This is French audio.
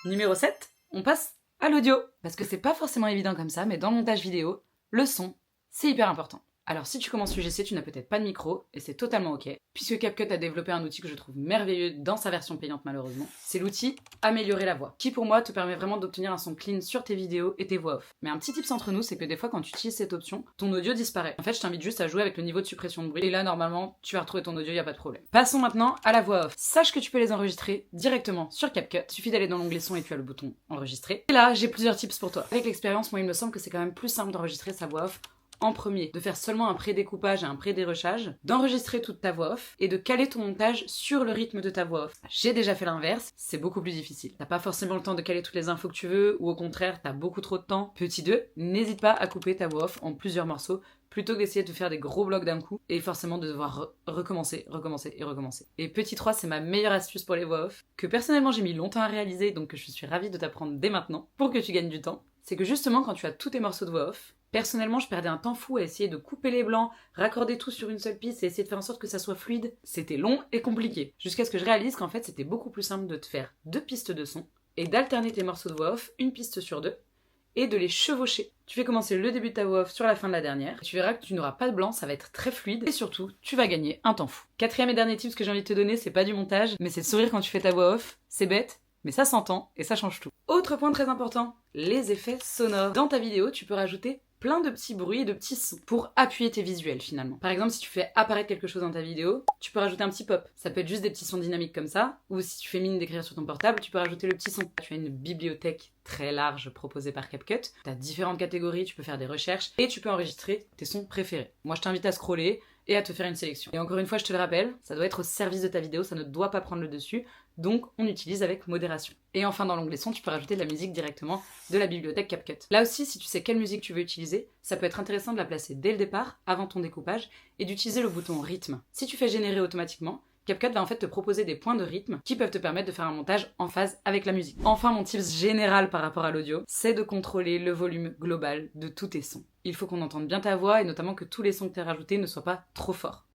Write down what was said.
Numéro 7, on passe à l'audio. Parce que c'est pas forcément évident comme ça, mais dans le montage vidéo, le son, c'est hyper important. Alors si tu commences UGC, tu n'as peut-être pas de micro, et c'est totalement ok, puisque CapCut a développé un outil que je trouve merveilleux dans sa version payante malheureusement. C'est l'outil Améliorer la voix, qui pour moi te permet vraiment d'obtenir un son clean sur tes vidéos et tes voix off. Mais un petit tips entre nous, c'est que des fois quand tu utilises cette option, ton audio disparaît. En fait, je t'invite juste à jouer avec le niveau de suppression de bruit, et là normalement, tu vas retrouver ton audio, y a pas de problème. Passons maintenant à la voix off. Sache que tu peux les enregistrer directement sur CapCut, il suffit d'aller dans l'onglet son et tu as le bouton enregistrer. Et là, j'ai plusieurs tips pour toi. Avec l'expérience, moi il me semble que c'est quand même plus simple d'enregistrer sa voix off en premier, de faire seulement un pré-découpage et un pré-dérochage, d'enregistrer toute ta voix off et de caler ton montage sur le rythme de ta voix off. J'ai déjà fait l'inverse, c'est beaucoup plus difficile. T'as pas forcément le temps de caler toutes les infos que tu veux, ou au contraire, t'as beaucoup trop de temps. Petit 2, n'hésite pas à couper ta voix off en plusieurs morceaux, plutôt que d'essayer de faire des gros blocs d'un coup, et forcément de devoir recommencer. Et petit 3, c'est ma meilleure astuce pour les voix off, que personnellement j'ai mis longtemps à réaliser, donc que je suis ravie de t'apprendre dès maintenant, pour que tu gagnes du temps. C'est que justement, quand tu as tous tes morceaux de voix off, personnellement, je perdais un temps fou à essayer de couper les blancs, raccorder tout sur une seule piste et essayer de faire en sorte que ça soit fluide. C'était long et compliqué. Jusqu'à ce que je réalise qu'en fait, c'était beaucoup plus simple de te faire 2 pistes de son et d'alterner tes morceaux de voix off, une piste sur 2, et de les chevaucher. Tu fais commencer le début de ta voix off sur la fin de la dernière. Tu verras que tu n'auras pas de blanc, ça va être très fluide. Et surtout, tu vas gagner un temps fou. 4e et dernier tip que j'ai envie de te donner, c'est pas du montage, mais c'est de sourire quand tu fais ta voix off. C'est bête, mais ça s'entend et ça change tout. Autre point très important, les effets sonores. Dans ta vidéo, tu peux rajouter plein de petits bruits et de petits sons pour appuyer tes visuels finalement. Par exemple, si tu fais apparaître quelque chose dans ta vidéo, tu peux rajouter un petit pop. Ça peut être juste des petits sons dynamiques comme ça, ou si tu fais mine d'écrire sur ton portable, tu peux rajouter le petit son. Tu as une bibliothèque très large proposée par CapCut. Tu as différentes catégories, tu peux faire des recherches et tu peux enregistrer tes sons préférés. Moi, je t'invite à scroller et à te faire une sélection. Et encore une fois, je te le rappelle, ça doit être au service de ta vidéo, ça ne doit pas prendre le dessus, donc on utilise avec modération. Et enfin, dans l'onglet son, tu peux rajouter de la musique directement de la bibliothèque CapCut. Là aussi, si tu sais quelle musique tu veux utiliser, ça peut être intéressant de la placer dès le départ, avant ton découpage, et d'utiliser le bouton rythme. Si tu fais générer automatiquement, CapCut va en fait te proposer des points de rythme qui peuvent te permettre de faire un montage en phase avec la musique. Enfin, mon tips général par rapport à l'audio, c'est de contrôler le volume global de tous tes sons. Il faut qu'on entende bien ta voix et notamment que tous les sons que tu as rajoutés ne soient pas trop forts.